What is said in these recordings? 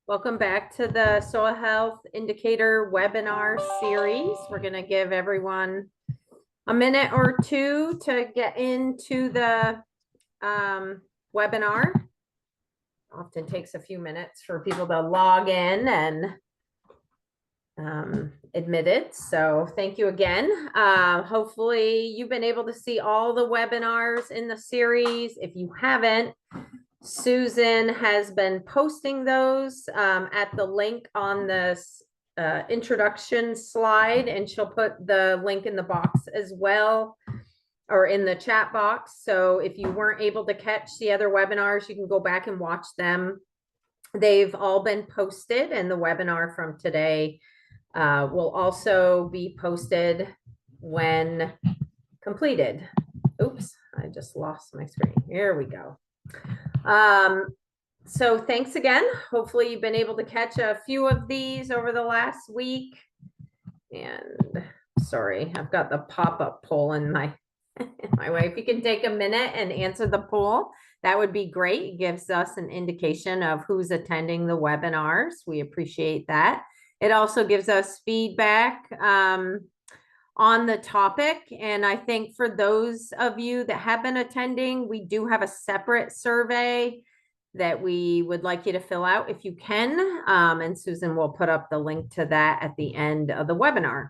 Welcome back to the Soil Health Indicator webinar series. We're going to give everyone a minute or two to get into the webinar. Often takes a few minutes for people to log in and admit it. So thank you again. Hopefully you've been able to see all the webinars in the series. If you haven't, Susan has been posting those at the link on this introduction slide, and she'll put the link in the box as well, or in the chat box. So if you weren't able to catch the other webinars, you can go back and watch them. They've all been posted, and the webinar from today will also be posted when completed. Oops, I just lost my screen. Here we go. So thanks again. Hopefully you've been able to catch a few of these over the last week. And sorry, I've got the pop-up poll in my way. If you can take a minute and answer the poll, that would be great. It gives us an indication of who's attending the webinars. We appreciate that. It also gives us feedback on the topic. And I think for those of you that have been attending, we do have a separate survey that we would like you to fill out if you can. And Susan will put up the link to that at the end of the webinar.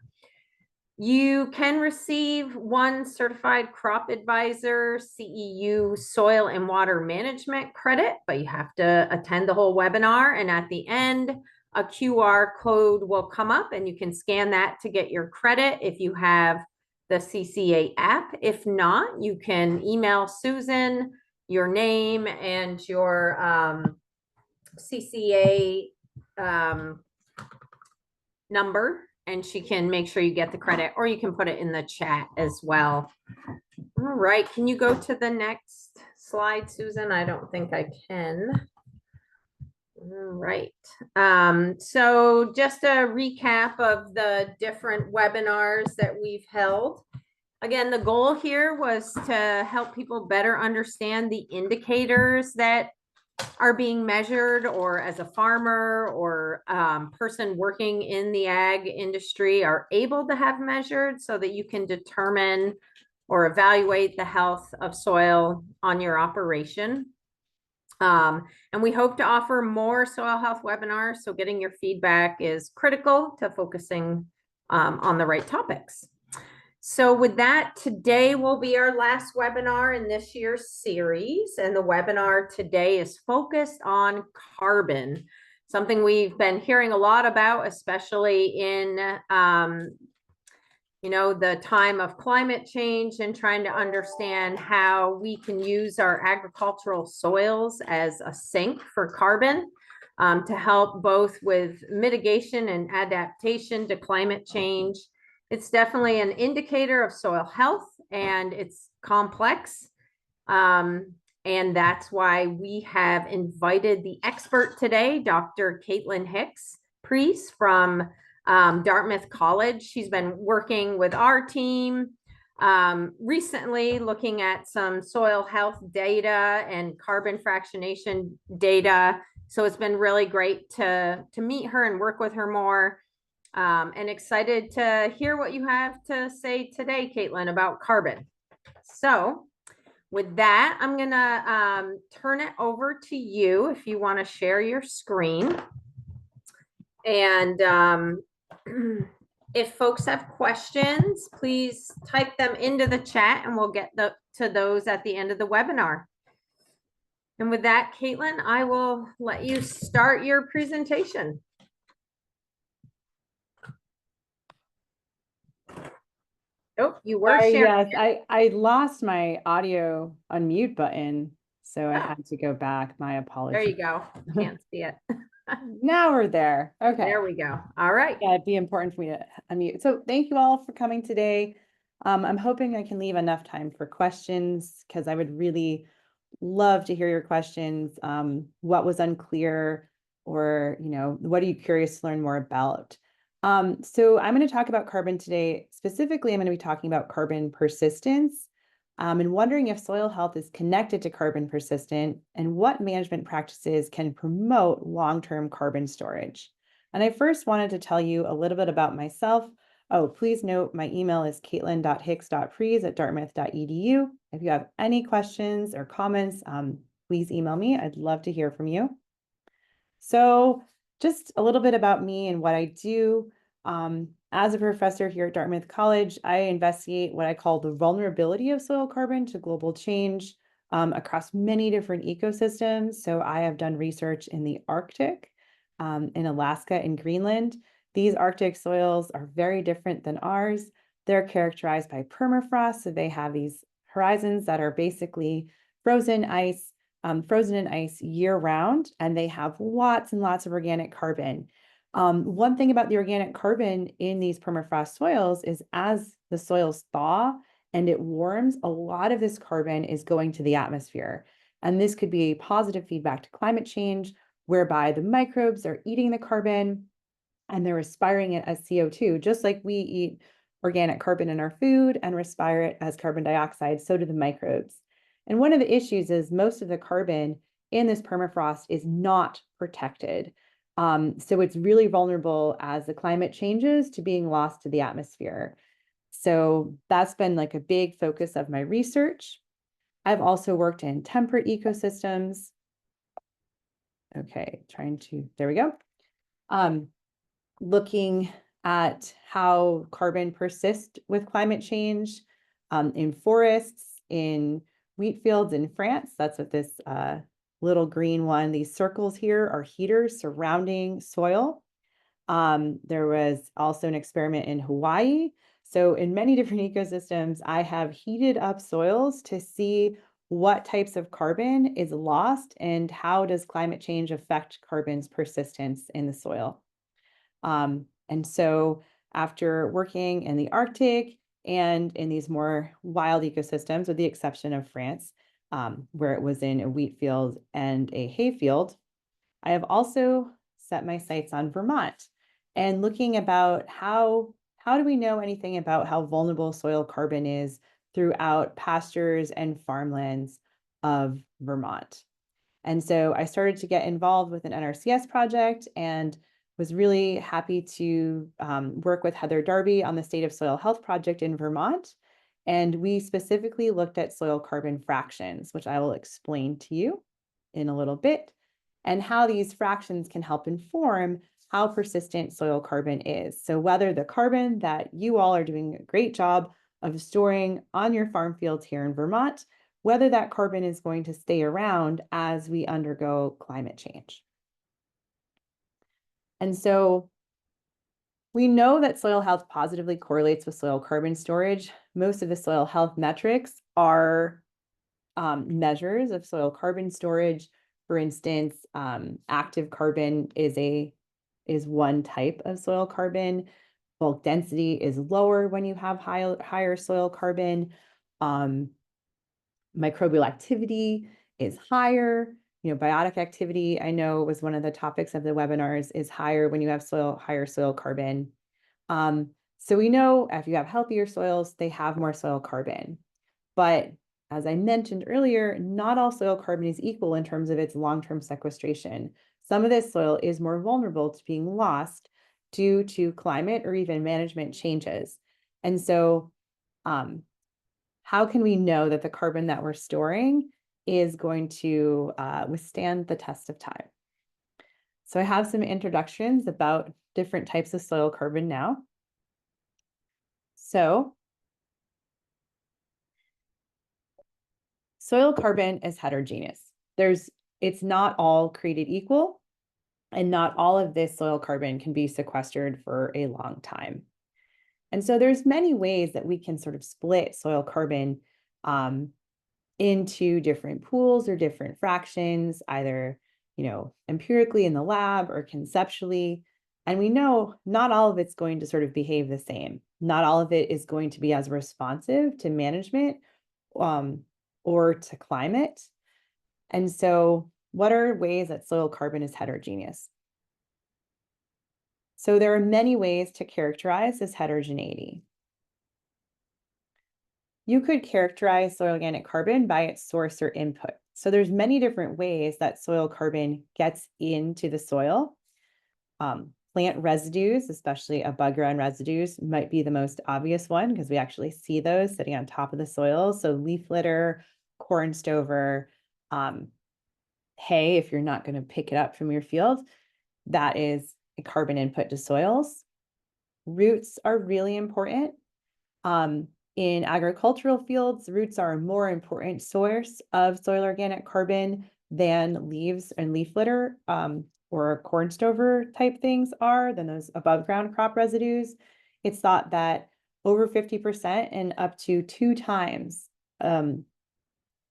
You can receive one certified crop advisor CEU soil and water management credit, but you have to attend the whole webinar. And at the end, a QR code will come up and you can scan that to get your credit if you have the CCA app. If not, you can email Susan your name and your CCA number, and she can make sure you get the credit, or you can put it in the chat as well. All right, can you go to the next slide, Susan? I don't think I can. All right. So just a recap of the different webinars that we've held. Again, the goal here was to help people better understand the indicators that are being measured, or as a farmer or person working in the ag industry are able to have measured, so that you can determine or evaluate the health of soil on your operation. And we hope to offer more soil health webinars, so getting your feedback is critical to focusing on the right topics. So with that, today will be our last webinar in this year's series, and the webinar today is focused on carbon, something we've been hearing a lot about, especially in the time of climate change, and trying to understand how we can use our agricultural soils as a sink for carbon to help both with mitigation and adaptation to climate change. It's definitely an indicator of soil health, and it's complex. And that's why we have invited the expert today, Dr. Caitlyn Hicks Pries from Dartmouth College. She's been working with our team recently, looking at some soil health data and carbon fractionation data. So it's been really great to meet her and work with her more. And excited to hear what you have to say today, Caitlyn, about carbon. So with that, I'm gonna turn it over to you if you want to share your screen. And if folks have questions, please type them into the chat and we'll get to those at the end of the webinar. And with that, Caitlyn, I will let you start your presentation. Oh, you were sharing. Yes, I lost my audio unmute button, so I had to go back. My apologies. There you go. Can't see it. Now we're there. Okay. There we go. All right. Yeah, it'd be important for me to unmute. So thank you all for coming today. I'm hoping I can leave enough time for questions, because I would really love to hear your questions. What was unclear, or what are you curious to learn more about? So I'm going to talk about carbon today. Specifically, I'm going to be talking about carbon persistence, and wondering if soil health is connected to carbon persistent and what management practices can promote long-term carbon storage. And I first wanted to tell you a little bit about myself. Oh, please note my email is caitlin.hicks.pries@dartmouth.edu. If you have any questions or comments, please email me. I'd love to hear from you. So just a little bit about me and what I do. As a professor here at Dartmouth College, I investigate what I call the vulnerability of soil carbon to global change across many different ecosystems. So I have done research in the Arctic, in Alaska and Greenland. These Arctic soils are very different than ours. They're characterized by permafrost, so they have these horizons that are basically frozen ice, frozen in ice year round, and they have lots and lots of organic carbon. One thing about the organic carbon in these permafrost soils is as the soils thaw and it warms, a lot of this carbon is going to the atmosphere. And this could be a positive feedback to climate change, whereby the microbes are eating the carbon and they're respiring it as CO2, just like we eat organic carbon in our food and respire it as carbon dioxide, so do the microbes. And one of the issues is most of the carbon in this permafrost is not protected. So it's really vulnerable as the climate changes to being lost to the atmosphere. So that's been like a big focus of my research. I've also worked in temperate ecosystems. Okay, there we go. Looking at how carbon persists with climate change in forests, in wheat fields in France. That's what this little green one, these circles here are heaters surrounding soil. There was also an experiment in Hawaii. So in many different ecosystems, I have heated up soils to see what types of carbon is lost and how does climate change affect carbon's persistence in the soil. And so after working in the Arctic and in these more wild ecosystems, with the exception of France, where it was in a wheat field and a hay field, I have also set my sights on Vermont and looking about how do we know anything about how vulnerable soil carbon is throughout pastures and farmlands of Vermont. And so I started to get involved with an NRCS project and was really happy to work with Heather Darby on the State of Soil Health project in Vermont. And we specifically looked at soil carbon fractions, which I will explain to you in a little bit, and how these fractions can help inform how persistent soil carbon is. So whether the carbon that you all are doing a great job of storing on your farm fields here in Vermont, whether that carbon is going to stay around as we undergo climate change. And so we know that soil health positively correlates with soil carbon storage. Most of the soil health metrics are measures of soil carbon storage. For instance, active carbon is one type of soil carbon. Bulk density is lower when you have higher soil carbon. Microbial activity is higher. Biotic activity, I know, was one of the topics of the webinars, is higher when you have higher soil carbon. So we know if you have healthier soils, they have more soil carbon. But as I mentioned earlier, not all soil carbon is equal in terms of its long-term sequestration. Some of this soil is more vulnerable to being lost due to climate or even management changes. And so how can we know that the carbon that we're storing is going to withstand the test of time? So I have some introductions about different types of soil carbon now. So soil carbon is heterogeneous. It's not all created equal, and not all of this soil carbon can be sequestered for a long time. And so there's many ways that we can sort of split soil carbon into different pools or different fractions, either empirically in the lab or conceptually. And we know not all of it's going to sort of behave the same. Not all of it is going to be as responsive to management or to climate. And so what are ways that soil carbon is heterogeneous? So there are many ways to characterize this heterogeneity. you could characterize soil organic carbon by its source or input. So there's many different ways that soil carbon gets into the soil. Plant residues, especially above ground residues, might be the most obvious one because we actually see those sitting on top of the soil. So leaf litter, corn stover, hay, if you're not going to pick it up from your field, that is a carbon input to soils. Roots are really important. In agricultural fields, roots are a more important source of soil organic carbon than leaves and leaf litter or corn stover type things are, than those above ground crop residues. It's thought that over 50% and up to 2 times. So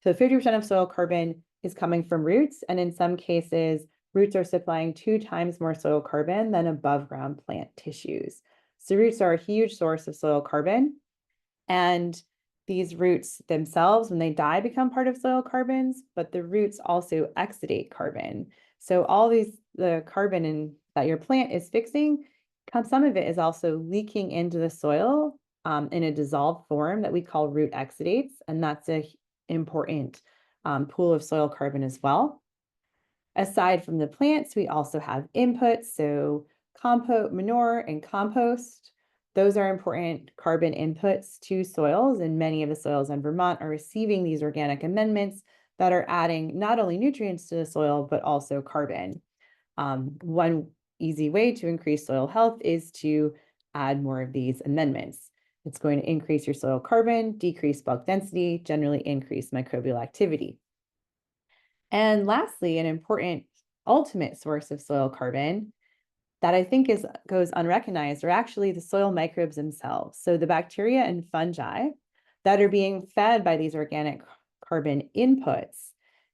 50% of soil carbon is coming from roots, and in some cases, roots are supplying 2 times more soil carbon than above ground plant tissues. So roots are a huge source of soil carbon. And these roots themselves, when they die, become part of soil carbons, but the roots also exudate carbon. So all the carbon that your plant is fixing, some of it is also leaking into the soil in a dissolved form that we call root exudates. And that's an important pool of soil carbon as well. Aside from the plants, we also have inputs. So compost, manure, and compost. Those are important carbon inputs to soils, and many of the soils in Vermont are receiving these organic amendments that are adding not only nutrients to the soil, but also carbon. One easy way to increase soil health is to add more of these amendments. It's going to increase your soil carbon, decrease bulk density, generally increase microbial activity. And lastly, an important ultimate source of soil carbon that I think goes unrecognized are actually the soil microbes themselves. So the bacteria and fungi that are being fed by these organic carbon inputs,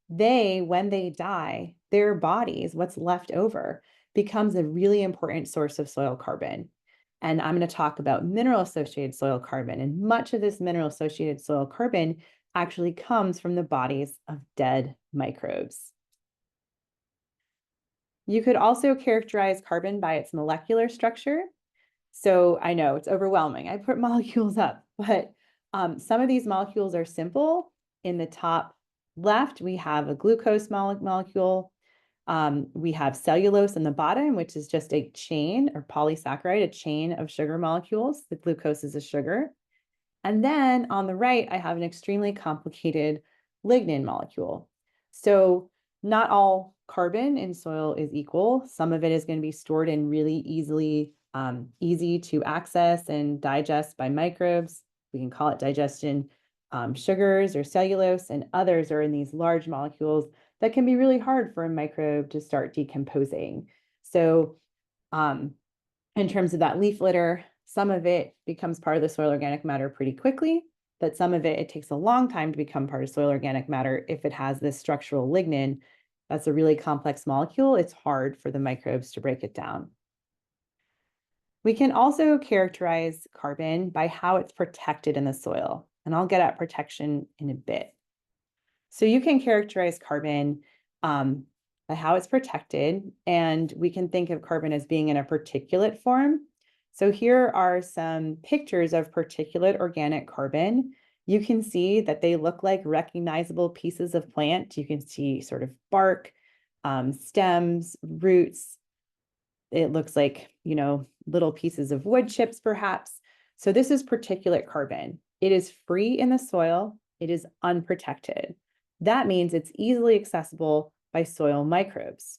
when they die, their bodies, what's left over, becomes a really important source of soil carbon. And I'm going to talk about mineral-associated soil carbon. And much of this mineral-associated soil carbon actually comes from the bodies of dead microbes. You could also characterize carbon by its molecular structure. So I know it's overwhelming. I put molecules up, but some of these molecules are simple. In the top left, we have a glucose molecule. We have cellulose in the bottom, which is just a chain or polysaccharide, a chain of sugar molecules. The glucose is a sugar. And then on the right, I have an extremely complicated lignin molecule. So not all carbon in soil is equal. Some of it is going to be stored in really easy to access and digest by microbes. We can call it digestion sugars or cellulose, and others are in these large molecules that can be really hard for a microbe to start decomposing. So in terms of that leaf litter, some of it becomes part of the soil organic matter pretty quickly, but some of it takes a long time to become part of soil organic matter if it has this structural lignin. That's a really complex molecule. It's hard for the microbes to break it down. We can also characterize carbon by how it's protected in the soil, and I'll get at protection in a bit. So you can characterize carbon by how it's protected, and we can think of carbon as being in a particulate form. So here are some pictures of particulate organic carbon. You can see that they look like recognizable pieces of plant. You can see sort of bark, stems, roots. It looks like, little pieces of wood chips, perhaps. So this is particulate carbon. It is free in the soil. It is unprotected. That means it's easily accessible by soil microbes.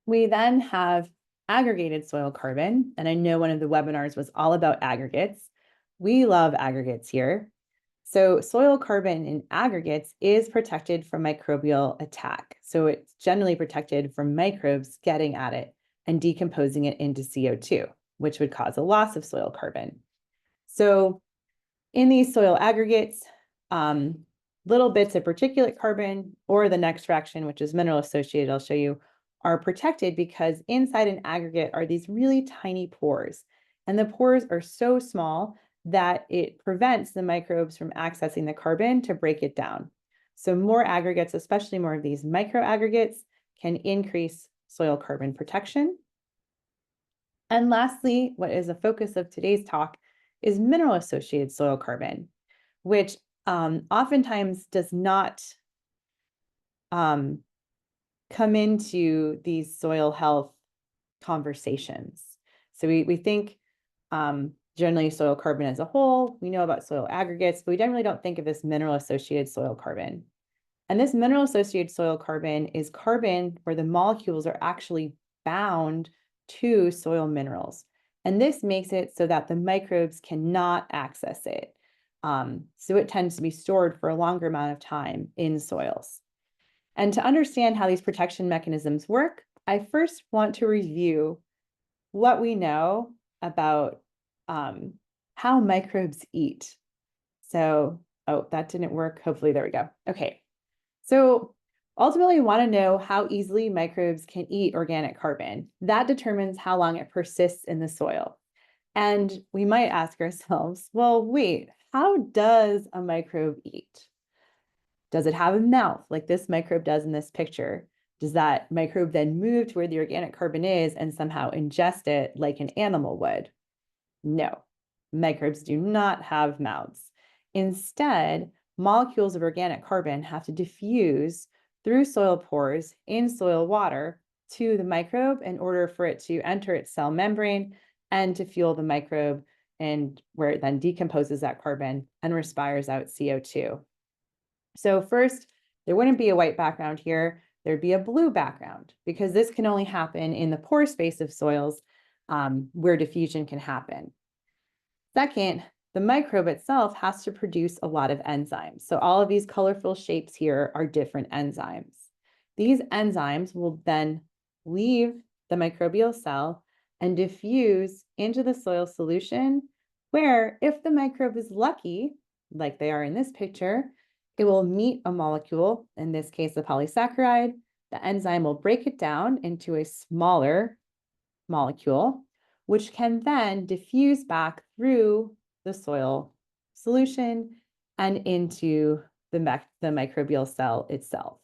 We then have aggregated soil carbon, and I know one of the webinars was all about aggregates. We love aggregates here. So soil carbon in aggregates is protected from microbial attack. So it's generally protected from microbes getting at it and decomposing it into CO2, which would cause a loss of soil carbon. So in these soil aggregates, little bits of particulate carbon, or the next fraction, which is mineral associated, I'll show you, are protected because inside an aggregate are these really tiny pores. And the pores are so small that it prevents the microbes from accessing the carbon to break it down. So more aggregates, especially more of these micro aggregates, can increase soil carbon protection. And lastly, what is a focus of today's talk is mineral-associated soil carbon, which oftentimes does not come into these soil health conversations. So we think generally soil carbon as a whole, we know about soil aggregates, but we generally don't think of this mineral-associated soil carbon. And this mineral-associated soil carbon is carbon where the molecules are actually bound to soil minerals. And this makes it so that the microbes cannot access it. So it tends to be stored for a longer amount of time in soils. And to understand how these protection mechanisms work, I first want to review what we know about how microbes eat. So, oh, that didn't work. Hopefully, there we go. Okay. So ultimately, we want to know how easily microbes can eat organic carbon. That determines how long it persists in the soil. And we might ask ourselves, well, wait, how does a microbe eat? Does it have a mouth like this microbe does in this picture? Does that microbe then move to where the organic carbon is and somehow ingest it like an animal would? No, microbes do not have mouths. Instead, molecules of organic carbon have to diffuse through soil pores in soil water to the microbe in order for it to enter its cell membrane and to fuel the microbe, and where it then decomposes that carbon and respires out CO2. So first, there wouldn't be a white background here, there'd be a blue background because this can only happen in the pore space of soils where diffusion can happen. Second, the microbe itself has to produce a lot of enzymes. So all of these colorful shapes here are different enzymes. These enzymes will then leave the microbial cell and diffuse into the soil solution, where if the microbe is lucky, like they are in this picture, it will meet a molecule, in this case, a polysaccharide. The enzyme will break it down into a smaller molecule, which can then diffuse back through the soil solution and into the microbial cell itself.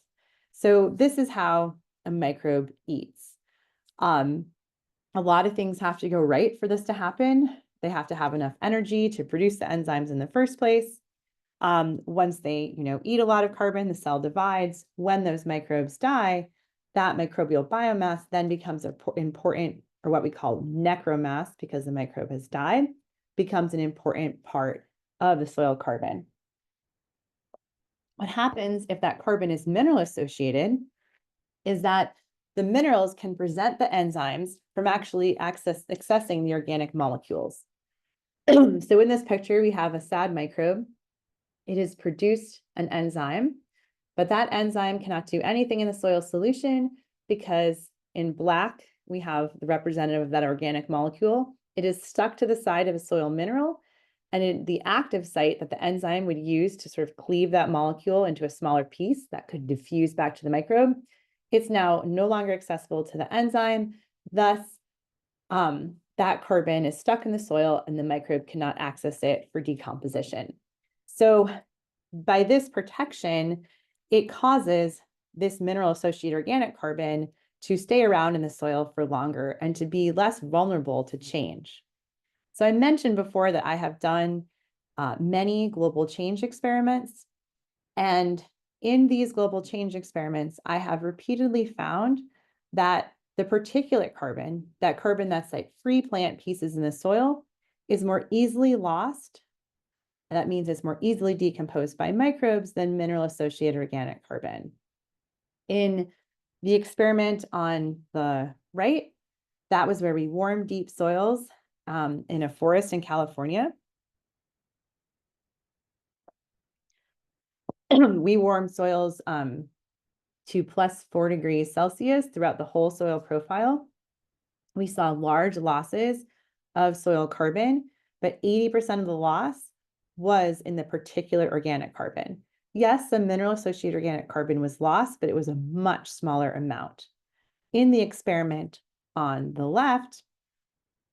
So this is how a microbe eats. A lot of things have to go right for this to happen. They have to have enough energy to produce the enzymes in the first place. Once they, eat a lot of carbon, the cell divides. When those microbes die, that microbial biomass then becomes important, or what we call necromass, because the microbe has died, becomes an important part of the soil carbon. What happens if that carbon is mineral associated is that the minerals can prevent the enzymes from actually accessing the organic molecules. So in this picture, we have a sad microbe. It has produced an enzyme, but that enzyme cannot do anything in the soil solution because in black, we have the representative of that organic molecule. It is stuck to the side of a soil mineral, and the active site that the enzyme would use to sort of cleave that molecule into a smaller piece that could diffuse back to the microbe, it's now no longer accessible to the enzyme. Thus, that carbon is stuck in the soil and the microbe cannot access it for decomposition. So by this protection, it causes this mineral-associated organic carbon to stay around in the soil for longer and to be less vulnerable to change. So I mentioned before that I have done many global change experiments. And in these global change experiments, I have repeatedly found that the particulate carbon, that carbon that's like free plant pieces in the soil, is more easily lost. And that means it's more easily decomposed by microbes than mineral-associated organic carbon. In the experiment on the right, that was where we warmed deep soils in a forest in California. We warmed soils to +4 degrees Celsius throughout the whole soil profile. We saw large losses of soil carbon, but 80% of the loss was in the particulate organic carbon. Yes, some mineral-associated organic carbon was lost, but it was a much smaller amount. In the experiment on the left,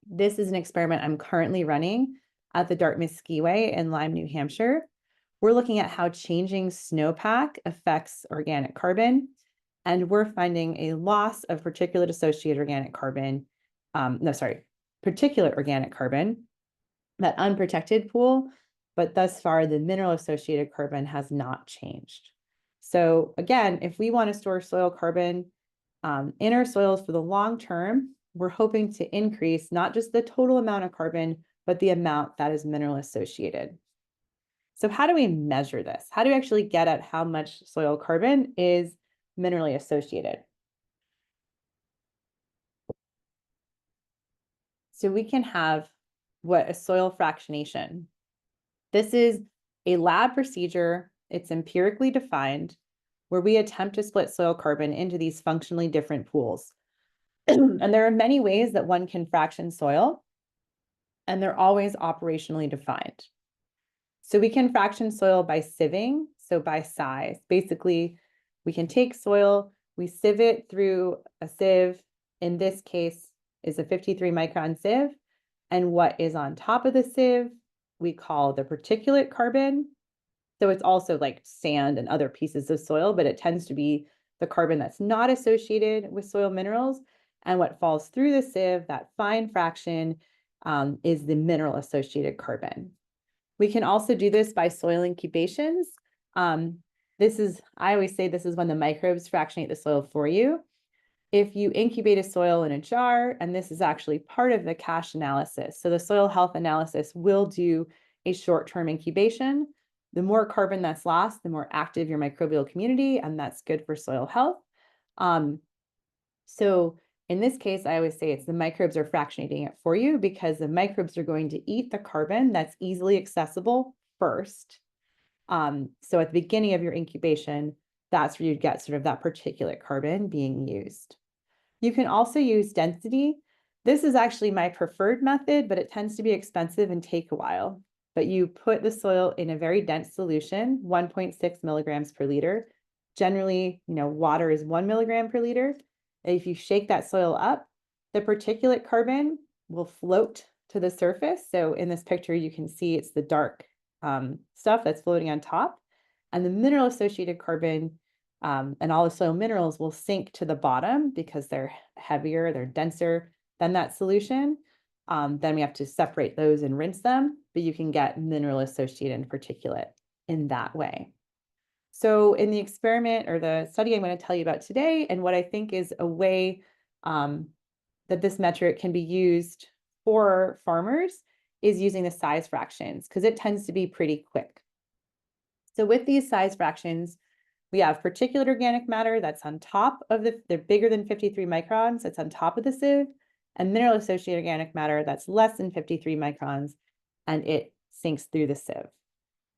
this is an experiment I'm currently running at the Dartmouth Skiway in Lyme, New Hampshire. We're looking at how changing snowpack affects organic carbon, and we're finding a loss of particulate-associated organic carbon. particulate organic carbon, that unprotected pool, but thus far the mineral associated carbon has not changed. So again, if we want to store soil carbon in our soils for the long term, we're hoping to increase not just the total amount of carbon, but the amount that is mineral associated. So how do we measure this? How do we actually get at how much soil carbon is minerally associated? So we can have a soil fractionation. This is a lab procedure. It's empirically defined where we attempt to split soil carbon into these functionally different pools. And there are many ways that one can fraction soil, and they're always operationally defined. So we can fraction soil by sieving, so by size. Basically, we can take soil, we sieve it through a sieve. In this case, is a 53 micron sieve. And what is on top of the sieve, we call the particulate carbon. So it's also like sand and other pieces of soil, but it tends to be the carbon that's not associated with soil minerals. And what falls through the sieve, that fine fraction, is the mineral associated carbon. We can also do this by soil incubations. I always say this is when the microbes fractionate the soil for you. If you incubate a soil in a jar, and this is actually part of the cache analysis. So the soil health analysis will do a short-term incubation. The more carbon that's lost, the more active your microbial community, and that's good for soil health. So in this case, I always say it's the microbes are fractionating it for you because the microbes are going to eat the carbon that's easily accessible first. So at the beginning of your incubation, that's where you get sort of that particulate carbon being used. You can also use density. This is actually my preferred method, but it tends to be expensive and take a while. But you put the soil in a very dense solution, 1.6 milligrams per liter. Generally, water is 1 milligram per liter. If you shake that soil up, the particulate carbon will float to the surface. So in this picture, you can see it's the dark stuff that's floating on top. And the mineral associated carbon and all the soil minerals will sink to the bottom because they're heavier, they're denser than that solution. Then we have to separate those and rinse them, but you can get mineral associated and particulate in that way. So in the experiment or the study I'm going to tell you about today, and what I think is a way that this metric can be used for farmers is using the size fractions because it tends to be pretty quick. So with these size fractions, we have particulate organic matter that's on top of they're bigger than 53 microns, that's on top of the sieve, and mineral associated organic matter that's less than 53 microns, and it sinks through the sieve.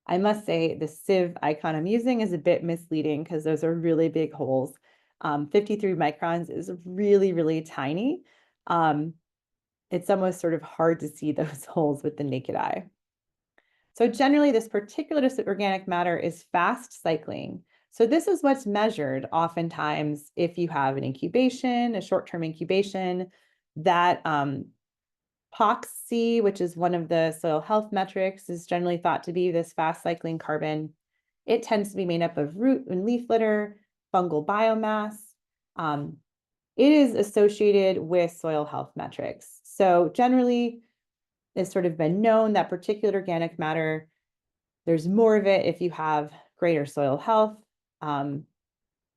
I must say the sieve icon I'm using is a bit misleading because those are really big holes. 53 microns is really, really tiny. It's almost sort of hard to see those holes with the naked eye. So generally, this particulate organic matter is fast cycling. So this is what's measured oftentimes if you have an incubation, a short-term incubation, that POXC, which is one of the soil health metrics, is generally thought to be this fast cycling carbon. It tends to be made up of root and leaf litter, fungal biomass. It is associated with soil health metrics. So generally, it's sort of been known that particulate organic matter, there's more of it if you have greater soil health.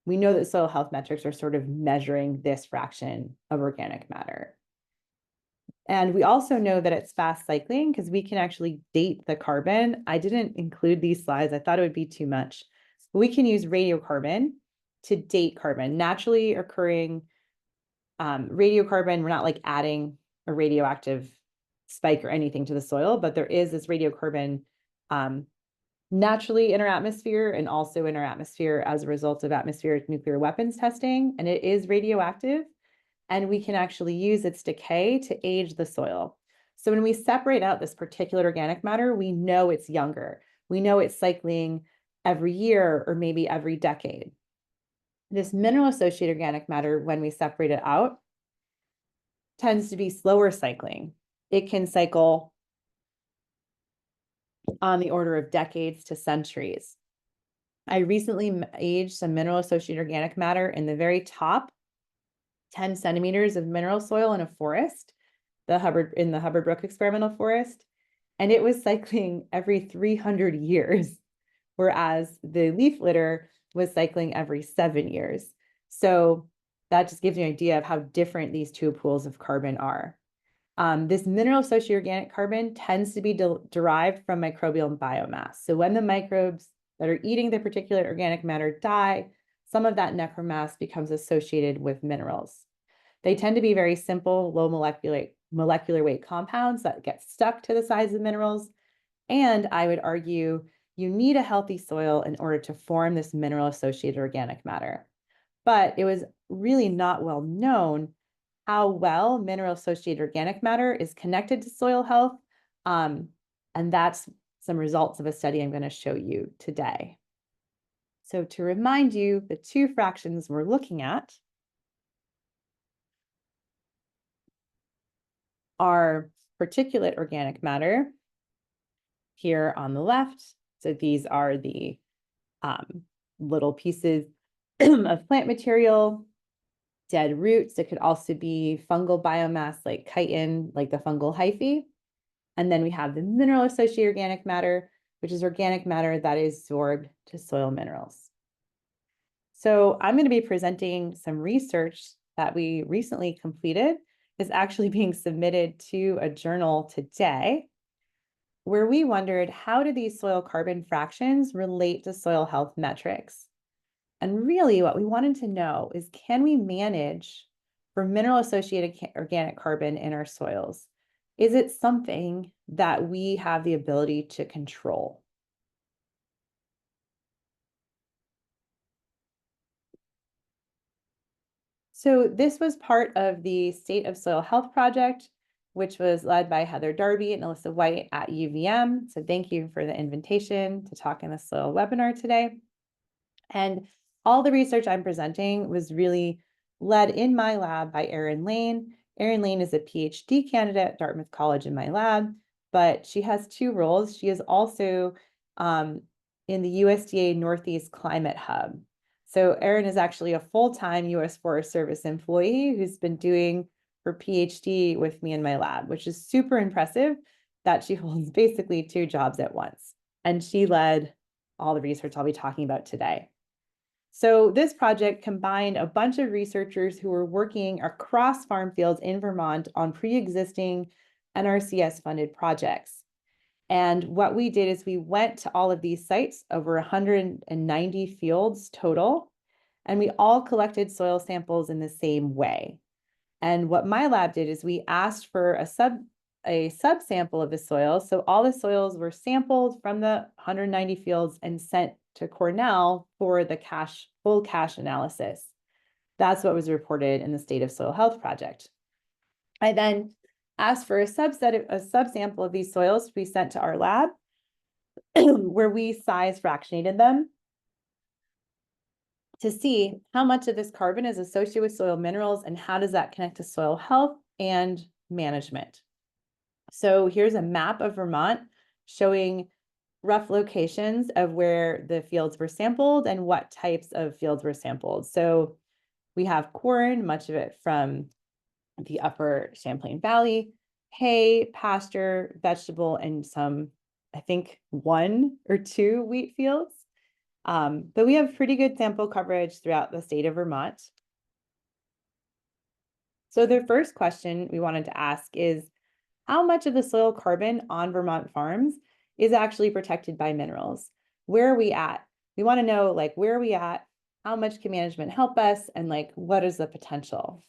We know that soil health metrics are sort of measuring this fraction of organic matter. And we also know that it's fast cycling because we can actually date the carbon. I didn't include these slides. I thought it would be too much. But we can use radiocarbon to date carbon. Naturally occurring radiocarbon, we're not like adding a radioactive spike or anything to the soil, but there is this radiocarbon naturally in our atmosphere and also in our atmosphere as a result of atmospheric nuclear weapons testing, and it is radioactive. And we can actually use its decay to age the soil. So when we separate out this particulate organic matter, we know it's younger. We know it's cycling every year or maybe every decade. This mineral associated organic matter, when we separate it out, tends to be slower cycling. It can cycle on the order of decades to centuries. I recently aged some mineral associated organic matter in the very top 10 centimeters of mineral soil in a forest. in the Hubbard Brook experimental forest, and it was cycling every 300 years, whereas the leaf litter was cycling every 7 years. So that just gives you an idea of how different these two pools of carbon are. This mineral associated organic carbon tends to be derived from microbial biomass. So when the microbes that are eating the particulate organic matter die, some of that necromass becomes associated with minerals. They tend to be very simple, low molecular weight compounds that get stuck to the size of minerals. And I would argue you need a healthy soil in order to form this mineral associated organic matter. But it was really not well known how well mineral associated organic matter is connected to soil health. And that's some results of a study I'm going to show you today. So to remind you, the two fractions we're looking at are particulate organic matter here on the left. So these are the little pieces of plant material, dead roots. It could also be fungal biomass like chitin, like the fungal hyphae. And then we have the mineral associated organic matter, which is organic matter that is absorbed to soil minerals. So I'm going to be presenting some research that we recently completed. Is actually being submitted to a journal today, where we wondered, how do these soil carbon fractions relate to soil health metrics? And really what we wanted to know is, can we manage for mineral associated organic carbon in our soils? Is it something that we have the ability to control? So this was part of the State of Soil Health Project, which was led by Heather Darby and Alyssa White at UVM. So thank you for the invitation to talk in the soil webinar today. And all the research I'm presenting was really led in my lab by Erin Lane. Erin Lane is a PhD candidate at Dartmouth College in my lab, but she has two roles. She is also in the USDA Northeast Climate Hub. So Erin is actually a full-time US Forest Service employee who's been doing her PhD with me in my lab, which is super impressive that she holds basically two jobs at once. And she led all the research I'll be talking about today. So this project combined a bunch of researchers who were working across farm fields in Vermont on pre-existing NRCS-funded projects. And what we did is we went to all of these sites, over 190 fields total, and we all collected soil samples in the same way. And what my lab did is we asked for a subsample of the soil. So all the soils were sampled from the 190 fields and sent to Cornell for the full cache analysis. That's what was reported in the State of Soil Health Project. I then asked for a subsample of these soils to be sent to our lab, where we size fractionated them to see how much of this carbon is associated with soil minerals and how does that connect to soil health and management. So here's a map of Vermont showing rough locations of where the fields were sampled and what types of fields were sampled. So we have corn, much of it from the upper Champlain Valley, hay, pasture, vegetable, and some, I think, 1 or 2 wheat fields. But we have pretty good sample coverage throughout the state of Vermont. So the first question we wanted to ask is, how much of the soil carbon on Vermont farms is actually protected by minerals? Where are we at? We want to know, like, where are we at? How much can management help us? And like, what is the potential?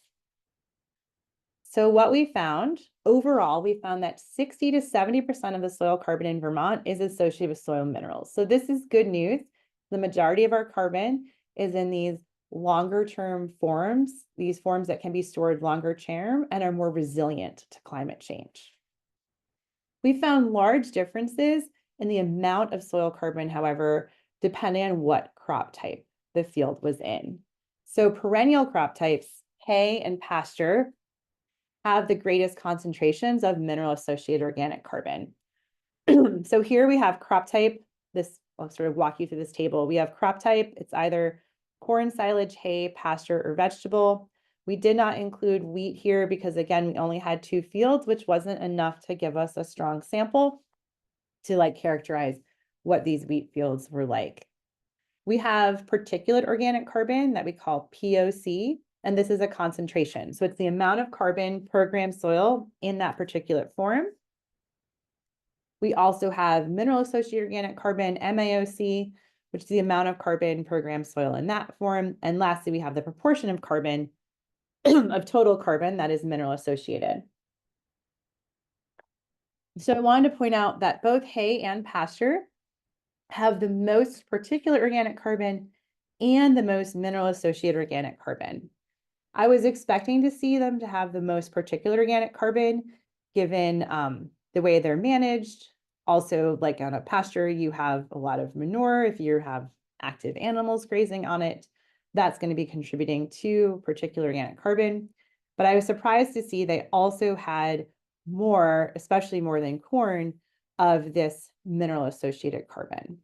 So what we found, overall, we found that 60 to 70% of the soil carbon in Vermont is associated with soil minerals. So this is good news. The majority of our carbon is in these longer term forms, these forms that can be stored longer term and are more resilient to climate change. We found large differences in the amount of soil carbon, however, depending on what crop type the field was in. So perennial crop types, hay and pasture, have the greatest concentrations of mineral associated organic carbon. So here we have crop type. I'll sort of walk you through this table. We have crop type. It's either corn, silage, hay, pasture, or vegetable. We did not include wheat here because again, we only had 2 fields, which wasn't enough to give us a strong sample to like characterize what these wheat fields were like. We have particulate organic carbon that we call POC, and this is a concentration. So it's the amount of carbon per gram soil in that particulate form. We also have mineral associated organic carbon, MAOC, which is the amount of carbon per gram soil in that form. And lastly, we have the proportion of carbon of total carbon that is mineral associated. So I wanted to point out that both hay and pasture have the most particulate organic carbon and the most mineral associated organic carbon. I was expecting to see them to have the most particulate organic carbon given the way they're managed. Also, like on a pasture, you have a lot of manure. If you have active animals grazing on it, that's going to be contributing to particulate organic carbon. But I was surprised to see they also had more, especially more than corn, of this mineral associated carbon.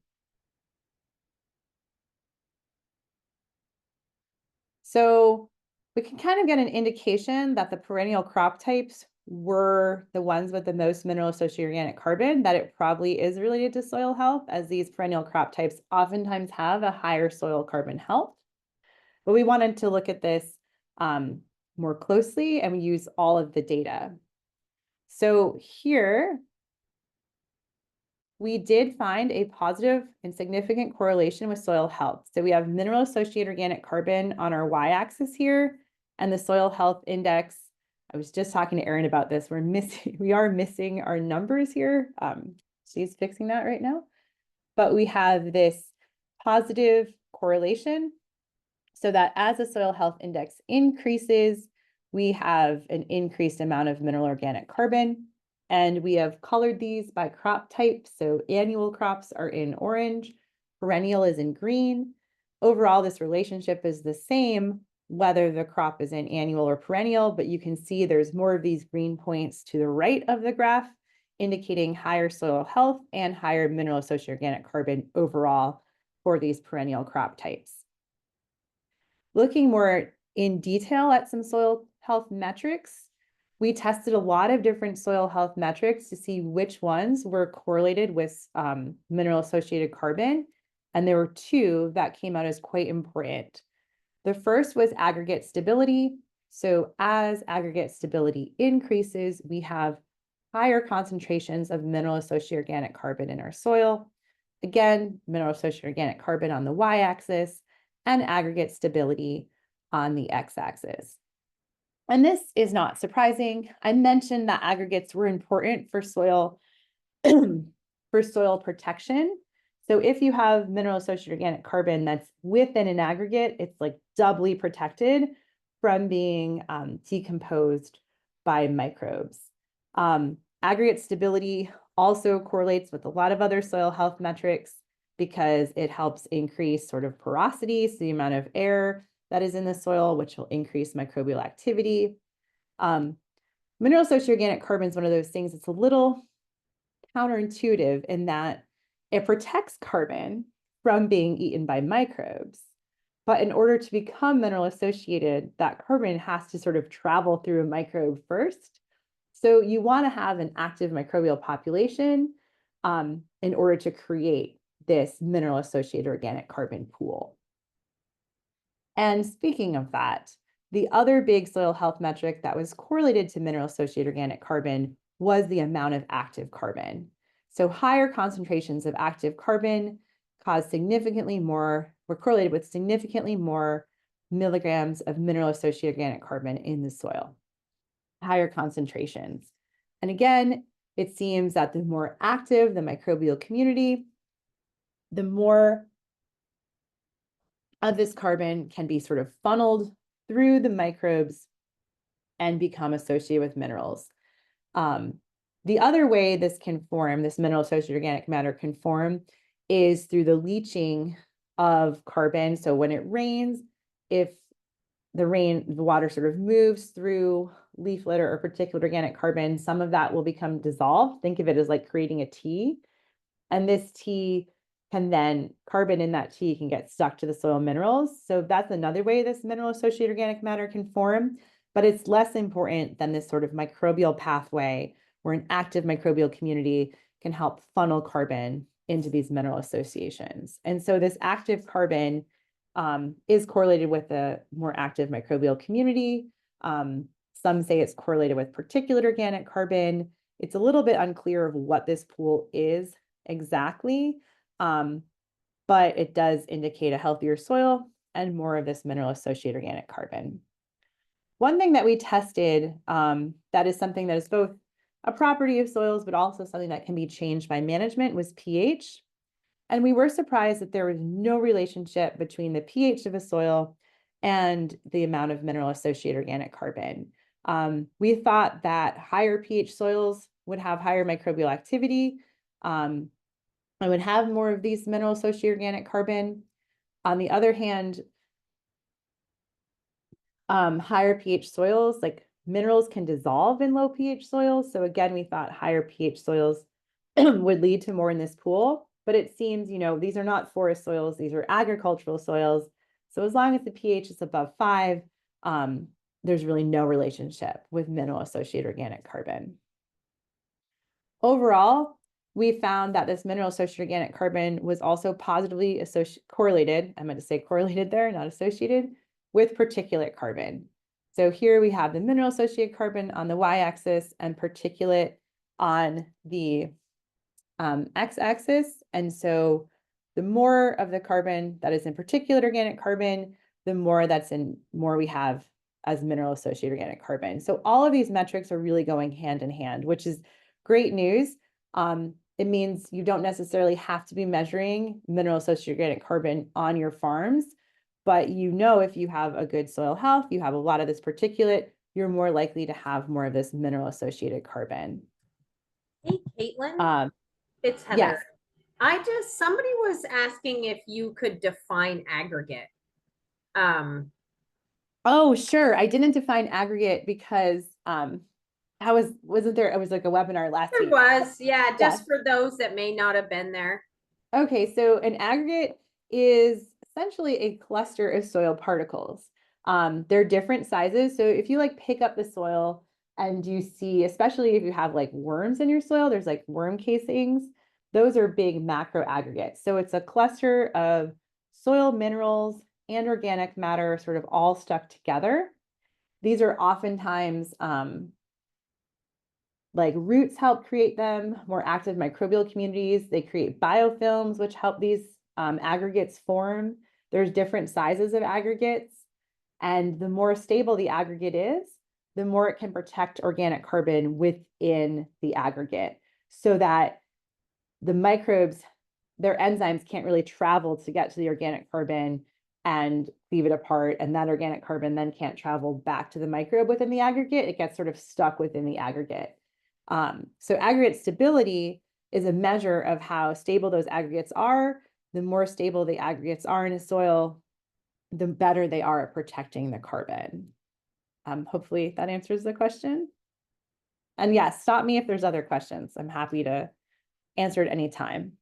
So we can kind of get an indication that the perennial crop types were the ones with the most mineral associated organic carbon, that it probably is related to soil health, as these perennial crop types oftentimes have a higher soil carbon health. But we wanted to look at this more closely, and we use all of the data. So here, we did find a positive and significant correlation with soil health. So we have mineral associated organic carbon on our y-axis here, and the soil health index. I was just talking to Erin about this. We are missing our numbers here. She's fixing that right now. But we have this positive correlation so that as the soil health index increases, we have an increased amount of mineral organic carbon. And we have colored these by crop type. So annual crops are in orange, perennial is in green. Overall, this relationship is the same whether the crop is in annual or perennial, but you can see there's more of these green points to the right of the graph, indicating higher soil health and higher mineral associated organic carbon overall for these perennial crop types. Looking more in detail at some soil health metrics, we tested a lot of different soil health metrics to see which ones were correlated with mineral associated carbon. And there were 2 that came out as quite important. The first was aggregate stability. So as aggregate stability increases, we have higher concentrations of mineral associated organic carbon in our soil. Again, mineral associated organic carbon on the y-axis and aggregate stability on the x-axis. And this is not surprising. I mentioned that aggregates were important for soil for soil protection. So if you have mineral associated organic carbon that's within an aggregate, it's like doubly protected from being decomposed by microbes. Aggregate stability also correlates with a lot of other soil health metrics because it helps increase sort of porosity, so the amount of air that is in the soil, which will increase microbial activity. Mineral associated organic carbon is one of those things that's a little counterintuitive in that it protects carbon from being eaten by microbes. But in order to become mineral associated, that carbon has to sort of travel through a microbe first. So you want to have an active microbial population in order to create this mineral associated organic carbon pool. And speaking of that, the other big soil health metric that was correlated to mineral associated organic carbon was the amount of active carbon. So higher concentrations of active carbon were correlated with significantly more milligrams of mineral associated organic carbon in the soil, higher concentrations. And again, it seems that the more active the microbial community, the more of this carbon can be sort of funneled through the microbes and become associated with minerals. The other way this mineral associated organic matter can form is through the leaching of carbon. So when it rains, if the water sort of moves through leaf litter or particulate organic carbon, some of that will become dissolved. Think of it as like creating a tea. And this tea can then, carbon in that tea can get stuck to the soil minerals. So that's another way this mineral associated organic matter can form, but it's less important than this sort of microbial pathway where an active microbial community can help funnel carbon into these mineral associations. And so this active carbon is correlated with a more active microbial community. Some say it's correlated with particulate organic carbon. It's a little bit unclear of what this pool is exactly, but it does indicate a healthier soil and more of this mineral associated organic carbon. One thing that we tested that is something that is both a property of soils, but also something that can be changed by management was pH. And we were surprised that there was no relationship between the pH of a soil and the amount of mineral associated organic carbon. We thought that higher pH soils would have higher microbial activity and would have more of these mineral associated organic carbon. On the other hand, higher pH soils, like minerals can dissolve in low pH soils. So again, we thought higher pH soils would lead to more in this pool, but it seems, these are not forest soils, these are agricultural soils. So as long as the pH is above 5, there's really no relationship with mineral associated organic carbon. Overall, we found that this mineral associated organic carbon was also positively correlated, I meant to say correlated there, not associated, with particulate carbon. So here we have the mineral associated carbon on the y-axis and particulate on the x-axis. And so the more of the carbon that is in particulate organic carbon, the more we have as mineral associated organic carbon. So all of these metrics are really going hand in hand, which is great news. It means you don't necessarily have to be measuring mineral associated organic carbon on your farms, but if you have a good soil health, you have a lot of this particulate, you're more likely to have more of this mineral associated carbon. Hey, Caitlin, it's Heather. Yes. Somebody was asking if you could define aggregate. Oh, sure. I didn't define aggregate because wasn't there, it was like a webinar last There week. was, yeah, just Yes. for those that may not have been there. Okay, so an aggregate is essentially a cluster of soil particles. They're different sizes. So if you pick up the soil and you see, especially if you have worms in your soil, there's worm casings, those are big macro aggregates. So it's a cluster of soil minerals and organic matter sort of all stuck together. These are oftentimes roots help create them, more active microbial communities. They create biofilms, which help these aggregates form. There's different sizes of aggregates. And the more stable the aggregate is, the more it can protect organic carbon within the aggregate so that the microbes, their enzymes can't really travel to get to the organic carbon and leave it apart. And that organic carbon then can't travel back to the microbe within the aggregate. It gets sort of stuck within the aggregate. So aggregate stability is a measure of how stable those aggregates are. The more stable the aggregates are in a soil, the better they are at protecting the carbon. Hopefully that answers the question. And yes, stop me if there's other questions. I'm happy to answer at any time.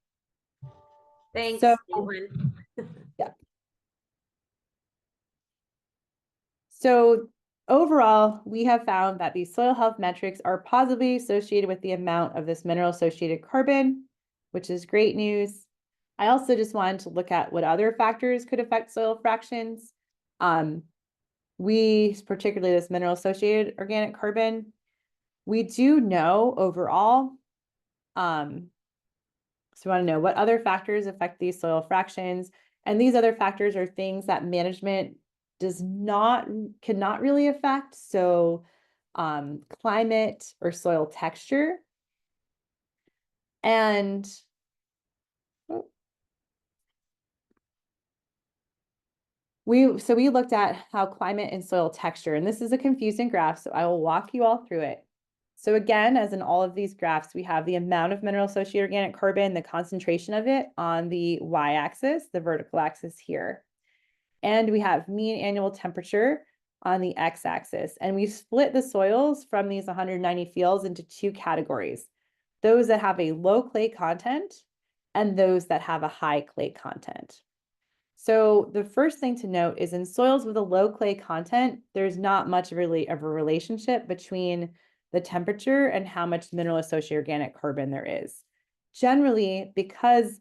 Thanks, So, Caitlin. yeah. So overall, we have found that these soil health metrics are positively associated with the amount of this mineral associated carbon, which is great news. I also just wanted to look at what other factors could affect soil fractions. Particularly this mineral associated organic carbon, we do know overall, so we want to know what other factors affect these soil fractions. And these other factors are things that management cannot really affect. So climate or soil texture. And we looked at how climate and soil texture, and this is a confusing graph, so I will walk you all through it. So again, as in all of these graphs, we have the amount of mineral associated organic carbon, the concentration of it on the y-axis, the vertical axis here. And we have mean annual temperature on the x-axis. And we split the soils from these 190 fields into two categories. Those that have a low clay content and those that have a high clay content. So the first thing to note is in soils with a low clay content, there's not much really of a relationship between the temperature and how much mineral associated organic carbon there is. Generally, because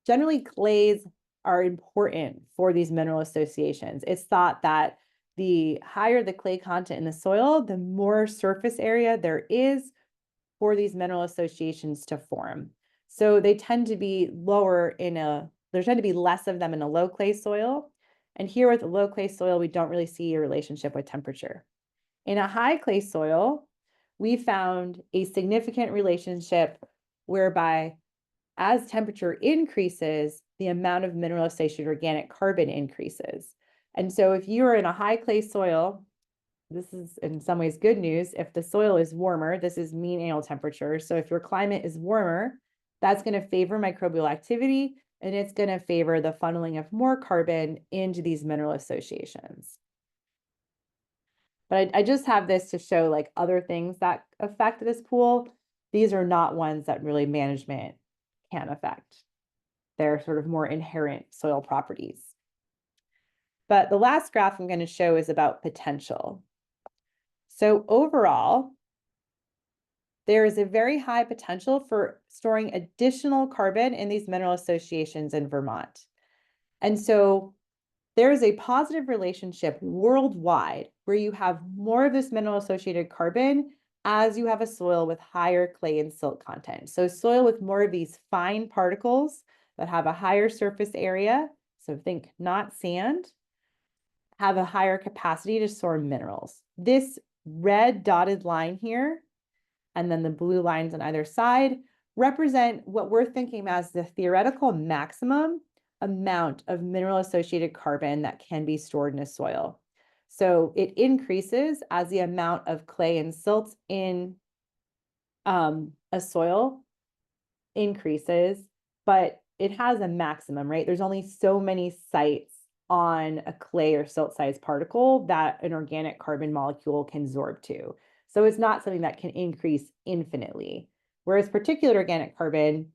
generally clays are important for these mineral associations. It's thought that the higher the clay content in the soil, the more surface area there is for these mineral associations to form. So they tend to be lower there tend to be less of them in a low clay soil. And here with a low clay soil, we don't really see a relationship with temperature. In a high clay soil, we found a significant relationship whereby as temperature increases, the amount of mineral associated organic carbon increases. And so if you're in a high clay soil, this is in some ways good news. If the soil is warmer, this is mean annual temperature. So if your climate is warmer, that's going to favor microbial activity, and it's going to favor the funneling of more carbon into these mineral associations. But I just have this to show like other things that affect this pool. These are not ones that really management can affect. They're sort of more inherent soil properties. But the last graph I'm going to show is about potential. So overall, there is a very high potential for storing additional carbon in these mineral associations in Vermont. And so there is a positive relationship worldwide where you have more of this mineral associated carbon as you have a soil with higher clay and silt content. So soil with more of these fine particles that have a higher surface area, so think not sand, have a higher capacity to store minerals. This red dotted line here, and then the blue lines on either side, represent what we're thinking as the theoretical maximum amount of mineral associated carbon that can be stored in a soil. So it increases as the amount of clay and silt in a soil increases, but it has a maximum, right? There's only so many sites on a clay or silt sized particle that an organic carbon molecule can absorb to. So it's not something that can increase infinitely. Whereas particulate organic carbon,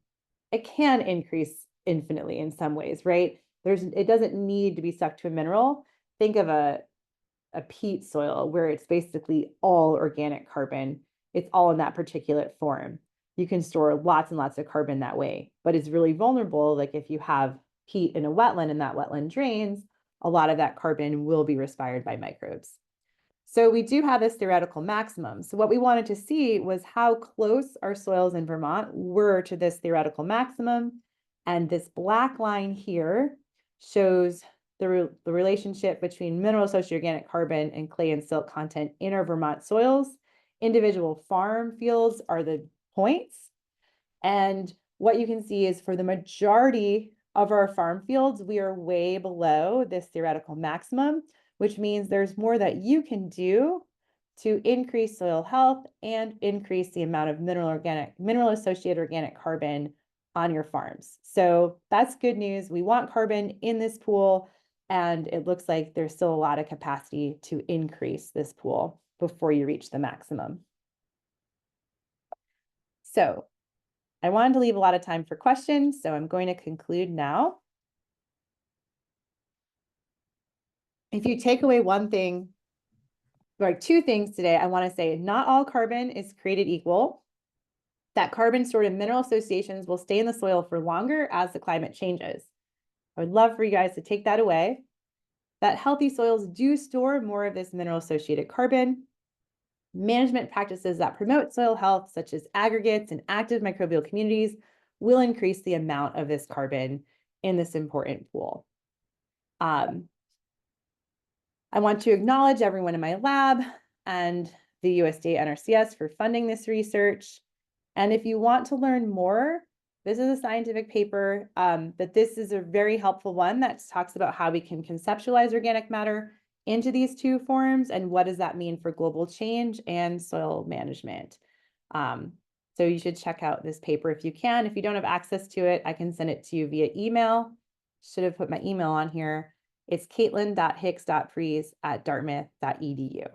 it can increase infinitely in some ways, right? It doesn't need to be stuck to a mineral. Think of a peat soil where it's basically all organic carbon. It's all in that particulate form. You can store lots and lots of carbon that way, but it's really vulnerable. Like if you have peat in a wetland and that wetland drains, a lot of that carbon will be respired by microbes. So we do have this theoretical maximum. So what we wanted to see was how close our soils in Vermont were to this theoretical maximum. And this black line here shows the relationship between mineral associated organic carbon and clay and silt content in our Vermont soils. Individual farm fields are the points. And what you can see is for the majority of our farm fields, we are way below this theoretical maximum, which means there's more that you can do to increase soil health and increase the amount of mineral associated organic carbon on your farms. So that's good news. We want carbon in this pool, and it looks like there's still a lot of capacity to increase this pool before you reach the maximum. So I wanted to leave a lot of time for questions, so I'm going to conclude now. If you take away one thing, or two things today, I want to say not all carbon is created equal. That carbon stored in mineral associations will stay in the soil for longer as the climate changes. I would love for you guys to take that away. That healthy soils do store more of this mineral associated carbon. Management practices that promote soil health, such as aggregates and active microbial communities, will increase the amount of this carbon in this important pool. I want to acknowledge everyone in my lab and the USDA NRCS for funding this research. And if you want to learn more, this is a scientific paper, but this is a very helpful one that talks about how we can conceptualize organic matter into these two forms and what does that mean for global change and soil management. So you should check out this paper if you can. If you don't have access to it, I can send it to you via email. Should have put my email on here. It's caitlin.hicks.pries@dartmouth.edu.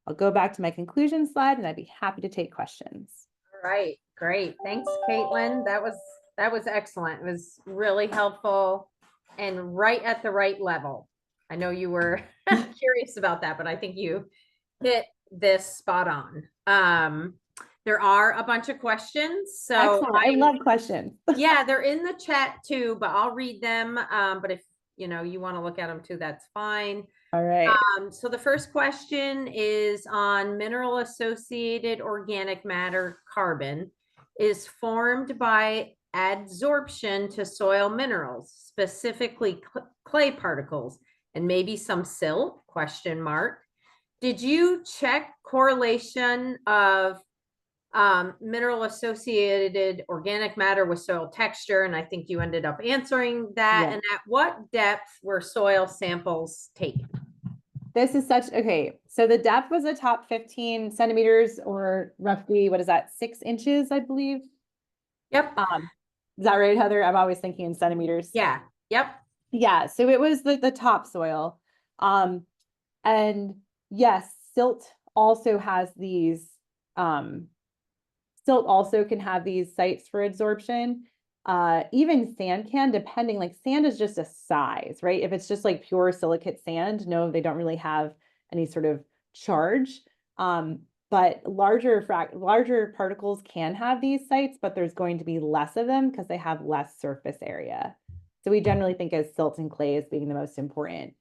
I'll go back to my conclusion slide and I'd be happy to take questions. All right, great. Thanks, Caitlin. That That was excellent. It was really helpful and right at the right level. I know you were curious about that, but I think you hit this spot on. There are a bunch of questions, so Excellent. I love questions. yeah, they're in the chat too, but I'll read them. But if you want to look at them too, that's fine. All right. So the first question is on mineral associated organic matter carbon is formed by adsorption to soil minerals, specifically clay particles and maybe some silt, question mark. Did you check correlation of mineral associated organic matter with soil texture? And I think you ended up answering that. Yeah. And at what depth were soil samples taken? This is okay. So the depth was a top 15 centimeters or roughly, what is that, 6 inches, I believe. Yep. Is that right, Heather? I'm always thinking in centimeters. Yeah. Yep. Yeah. So it was the topsoil. And yes, silt also has these, silt also can have these sites for adsorption. Even sand can, depending, like sand is just a size, right? If it's just like pure silicate sand, no, they don't really have any sort of charge. But larger particles can have these sites, but there's going to be less of them because they have less surface area. So we generally think of silt and clay as being the most important.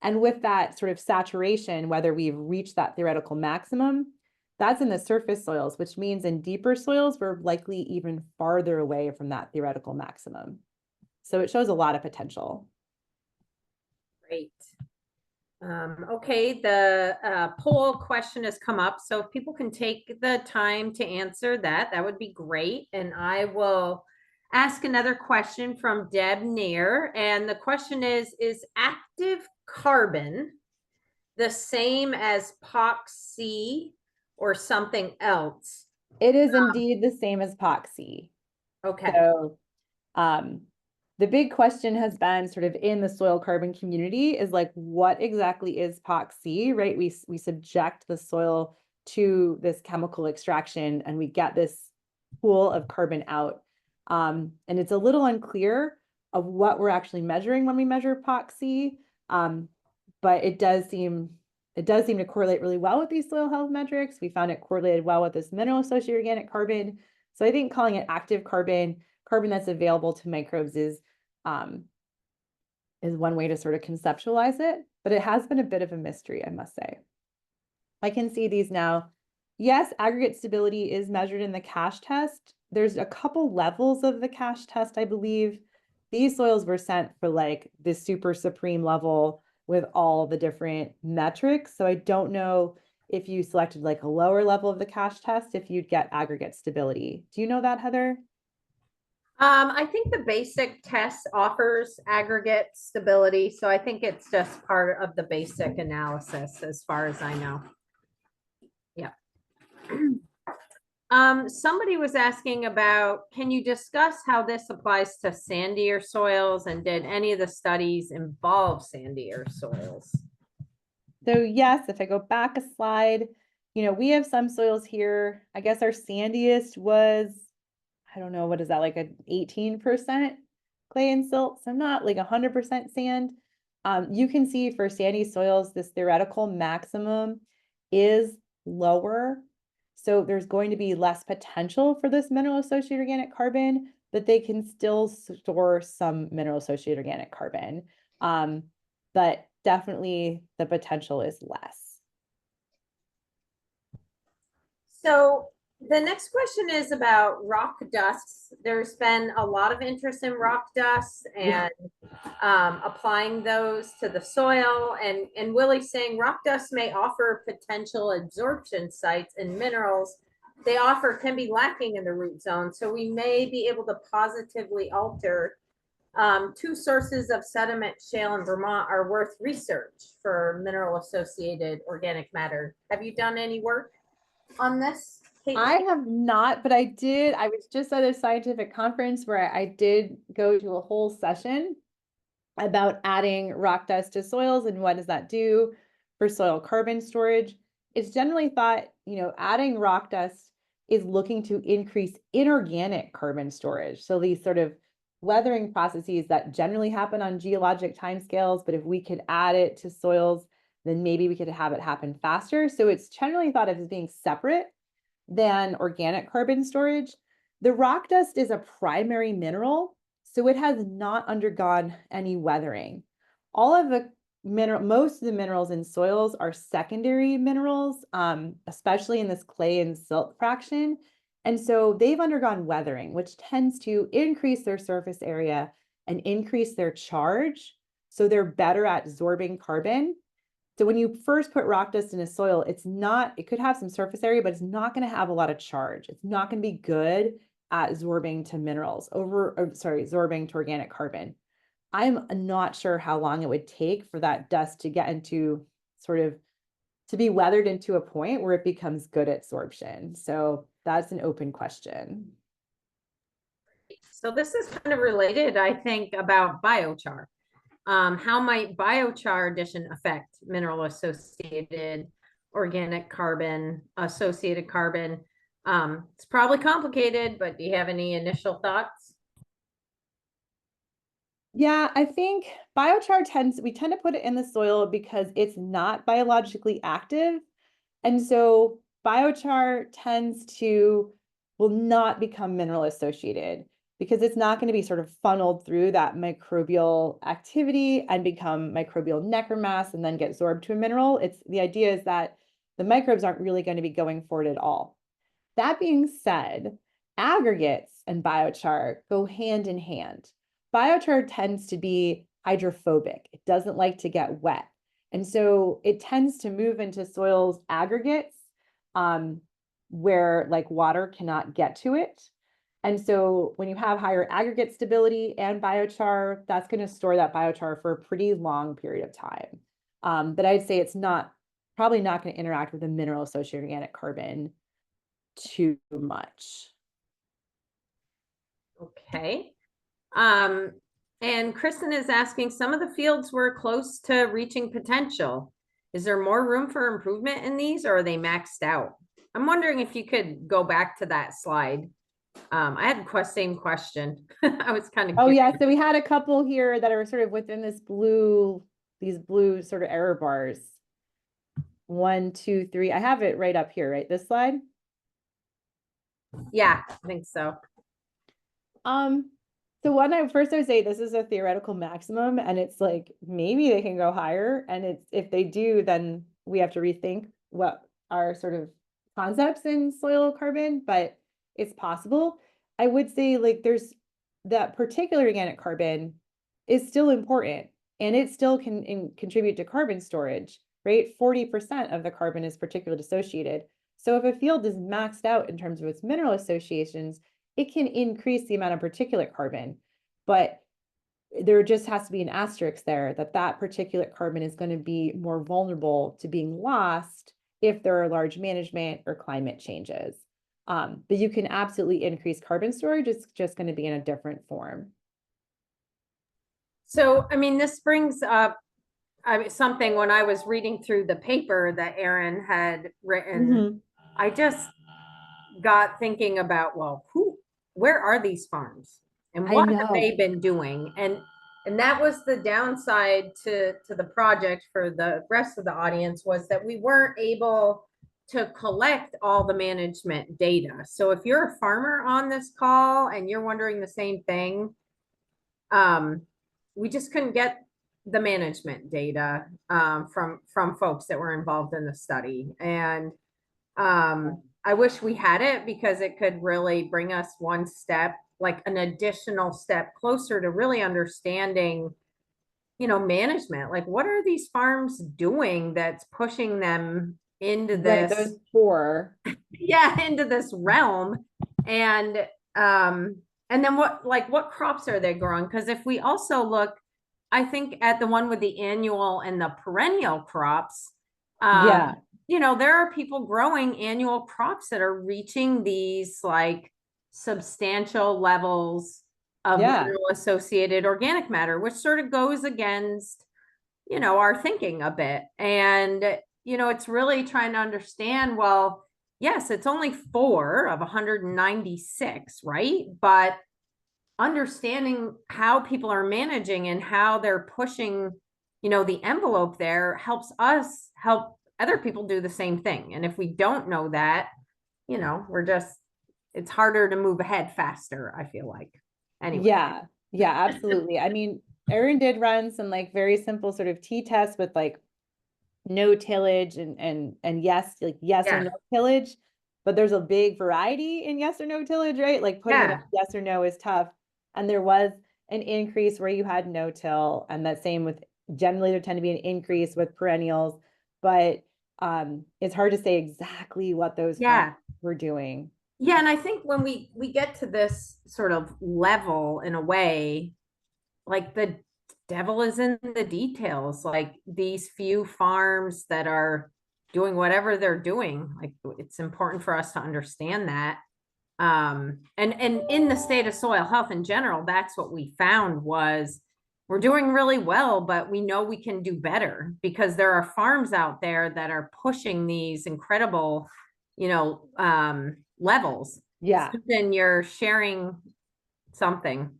And with that sort of saturation, whether we've reached that theoretical maximum, that's in the surface soils, which means in deeper soils, we're likely even farther away from that theoretical maximum. So it shows a lot of potential. Great. Okay, the poll question has come up. So if people can take the time to answer that, that would be great. And I will ask another question from Deb Neer. And the question is active carbon the same as epoxy or something else? It is indeed the same as epoxy. Okay. So the big question has been sort of in the soil carbon community is like, what exactly is epoxy, right? We subject the soil to this chemical extraction and we get this pool of carbon out. And it's a little unclear of what we're actually measuring when we measure epoxy. But it does seem to correlate really well with these soil health metrics. We found it correlated well with this mineral associated organic carbon. So I think calling it active carbon that's available to microbes is one way to sort of conceptualize it, but it has been a bit of a mystery, I must say. I can see these now. Yes, aggregate stability is measured in the cache test. There's a couple levels of the cache test, I believe. These soils were sent for like the super supreme level with all the different metrics. So I don't know if you selected like a lower level of the cache test, if you'd get aggregate stability. Do you know that, Heather? I think the basic test offers aggregate stability, so I think it's just part of the basic analysis as far as I know. Yeah. Somebody was asking about, can you discuss how this applies to sandier soils, and did any of the studies involve sandier soils? So yes, if I go back a slide, we have some soils here. I guess our sandiest was, I don't know, what is that, like an 18% clay and silt? So not like 100% sand. You can see for sandy soils, this theoretical maximum is lower. So there's going to be less potential for this mineral associated organic carbon, but they can still store some mineral associated organic carbon. But definitely the potential is less. So the next question is about rock dusts. There's been a lot of interest in rock dusts and applying those to the soil. And Willie's saying rock dust may offer potential absorption sites and minerals they offer can be lacking in the root zone. So we may be able to positively alter. Two sources of sediment shale in Vermont are worth research for mineral associated organic matter. Have you done any work on this, Caitlyn? I have not, but I was just at a scientific conference where I did go to a whole session about adding rock dust to soils and what does that do for soil carbon storage. It's generally thought, adding rock dust is looking to increase inorganic carbon storage. So these sort of weathering processes that generally happen on geologic timescales, but if we could add it to soils, then maybe we could have it happen faster. So it's generally thought of as being separate than organic carbon storage. The rock dust is a primary mineral, so it has not undergone any weathering. All of the most of the minerals in soils are secondary minerals, especially in this clay and silt fraction. And so they've undergone weathering, which tends to increase their surface area and increase their charge. So they're better at absorbing carbon. So when you first put rock dust in a soil, it could have some surface area, but it's not going to have a lot of charge. It's not going to be good at absorbing to absorbing to organic carbon. I'm not sure how long it would take for that dust to get into to be weathered into a point where it becomes good at absorption. So that's an open question. So this is kind of related, I think, about biochar. How might biochar addition affect mineral associated organic carbon, associated carbon? It's probably complicated, but do you have any initial thoughts? Yeah, I think we tend to put it in the soil because it's not biologically active. And so biochar will not become mineral associated because it's not going to be sort of funneled through that microbial activity and become microbial necromass and then get absorbed to a mineral. The idea is that the microbes aren't really going to be going for it at all. That being said, aggregates and biochar go hand in hand. Biochar tends to be hydrophobic. It doesn't like to get wet. And so it tends to move into soils aggregates where like water cannot get to it. And so when you have higher aggregate stability and biochar, that's going to store that biochar for a pretty long period of time. But I'd say it's probably not going to interact with the mineral associated organic carbon too much. Okay. And Kristen is asking, some of the fields were close to reaching potential. Is there more room for improvement in these, or are they maxed out? I'm wondering if you could go back to that slide. I had the same question. I was kind of curious. Yeah, so we had a couple here that are sort of within these blue sort of error bars. 1, 2, 3. I have it right up here, right? This slide? Yeah, I think so. So I would say this is a theoretical maximum, and it's like maybe they can go higher. And if they do, then we have to rethink what our sort of concepts in soil carbon, but it's possible. I would say like there's that particular organic carbon is still important and it still can contribute to carbon storage, right? 40% of the carbon is particulate associated. So if a field is maxed out in terms of its mineral associations, it can increase the amount of particulate carbon, but there just has to be an asterisk there that particulate carbon is going to be more vulnerable to being lost if there are large management or climate changes. But you can absolutely increase carbon storage. It's just going to be in a different form. So, I mean, this brings up something when I was reading through the paper that Aaron had written. I just got thinking about, well, where are these farms and what have they been doing? And that was the downside to the project for the rest of the audience, was that we weren't able to collect all the management data. So if you're a farmer on this call and you're wondering the same thing, we just couldn't get the management data from folks that were involved in the study. And I wish we had it, because it could really bring us one step, like an additional step closer to really understanding, management. Like, what are these farms doing that's pushing them into this? Right, those 4. Yeah, into this realm. And then what crops are they growing? Because if we also look, I think, at the one with the annual and the perennial crops, there are people growing annual crops that are reaching these like substantial levels of mineral associated organic matter, which sort of goes against, our thinking a bit. And, it's really trying to understand, well, yes, it's only 4 of 196, right? But understanding how people are managing and how they're pushing, the envelope there helps us help other people do the same thing. And if we don't know that, it's harder to move ahead faster, I feel like. Anyway. Yeah, yeah, absolutely. I mean, Erin did run some like very simple sort of t-tests with like no tillage and yes, like yes or Yeah. no tillage, but there's a big variety in yes or no tillage, right? Like putting it Yeah. in yes or no is tough. And there was an increase where you had no till, and that same with generally there tend to be an increase with perennials, but it's hard to say exactly what those farms Yeah. were doing. Yeah. And I think when we get to this sort of level in a way, like the devil is in the details, like these few farms that are doing whatever they're doing, like it's important for us to understand that. And in the state of soil health in general, that's what we found was we're doing really well, but we know we can do better because there are farms out there that are pushing these incredible, levels. Yeah. Then you're sharing something.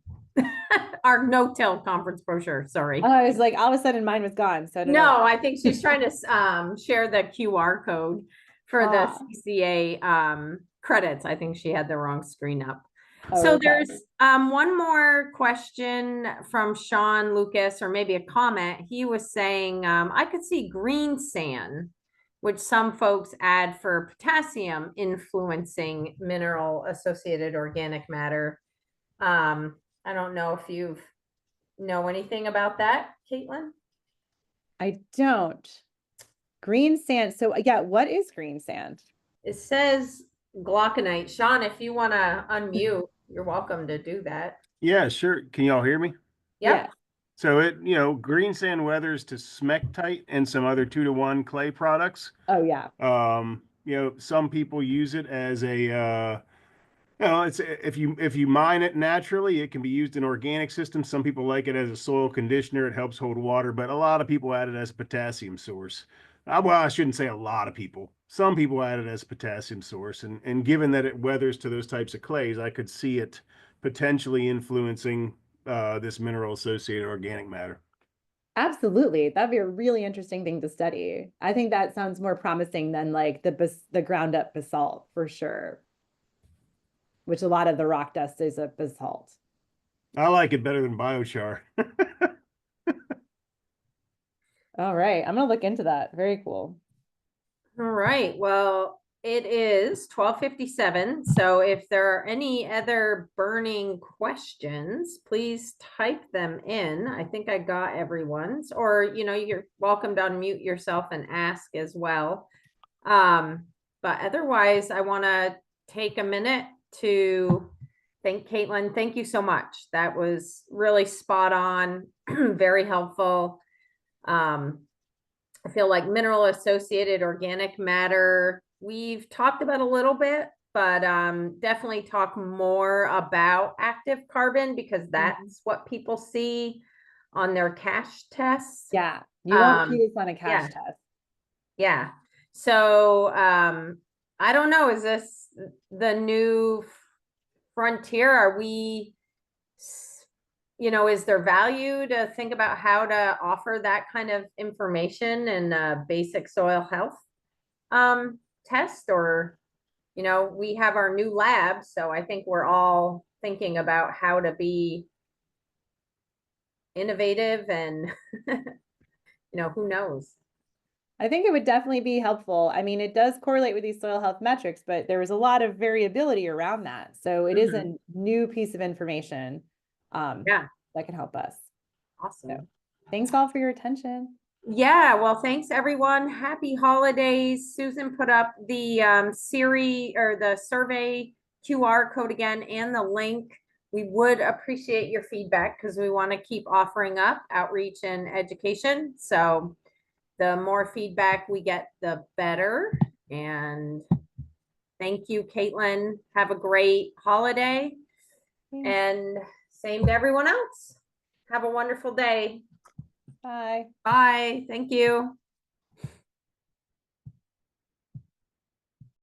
Our no-till conference brochure, sorry. I was like, all of a sudden mine was gone. So I don't know. No, I think she's trying to share the QR code for the Ah, CCA credits. I think she had the wrong screen up. oh, So okay. there's one more question from Sean Lucas, or maybe a comment. He was saying, I could see green sand, which some folks add for potassium, influencing mineral associated organic matter. I don't know if you know anything about that, Caitlin? I don't. Green sand. So yeah, what is green sand? It says glauconite. Sean, if you want to unmute, you're welcome to do that. Yeah, sure. Can y'all hear me? Yeah. Yep. So green sand weathers to smectite and some other 2-to-1 clay products. Oh yeah. Some people use it as it's if you mine it naturally, it can be used in organic systems. Some people like it as a soil conditioner. It helps hold water, but a lot of people add it as a potassium source. Well, I shouldn't say a lot of people. Some people add it as a potassium source, and given that it weathers to those types of clays, I could see it potentially influencing this mineral associated organic matter. Absolutely. That'd be a really interesting thing to study. I think that sounds more promising than like the ground up basalt for sure, which a lot of the rock dust is a basalt. I like it better than biochar. All right. I'm gonna look into that. Very cool. All right. Well, it is 12:57. So if there are any other burning questions, please type them in. I think I got everyone's, or you're welcome to unmute yourself and ask as well. But otherwise, I want to take a minute to thank Caitlin. Thank you so much. That was really spot on, very helpful. I feel like mineral associated organic matter, we've talked about a little bit, but definitely talk more about active carbon because that's what people see on their cash tests. Yeah. You won't see Um, this on a cash yeah. test. Yeah. So I don't know, is this the new frontier? Are we, is there value to think about how to offer that kind of information in a basic soil health test? Or, we have our new lab, so I think we're all thinking about how to be innovative and, who knows? I think it would definitely be helpful. I mean, it does correlate with these soil health metrics, but there was a lot of variability around that. So it is a new piece of information Yeah. that can help us. Awesome. So thanks all for your attention. Yeah, well, thanks everyone. Happy holidays. Susan put up the Siri or the survey QR code again and the link. We would appreciate your feedback because we want to keep offering up outreach and education. So the more feedback we get, the better. And thank you, Caitlin. Have a great holiday. Thanks. And same to everyone else. Have a wonderful day. Bye. Bye. Thank you.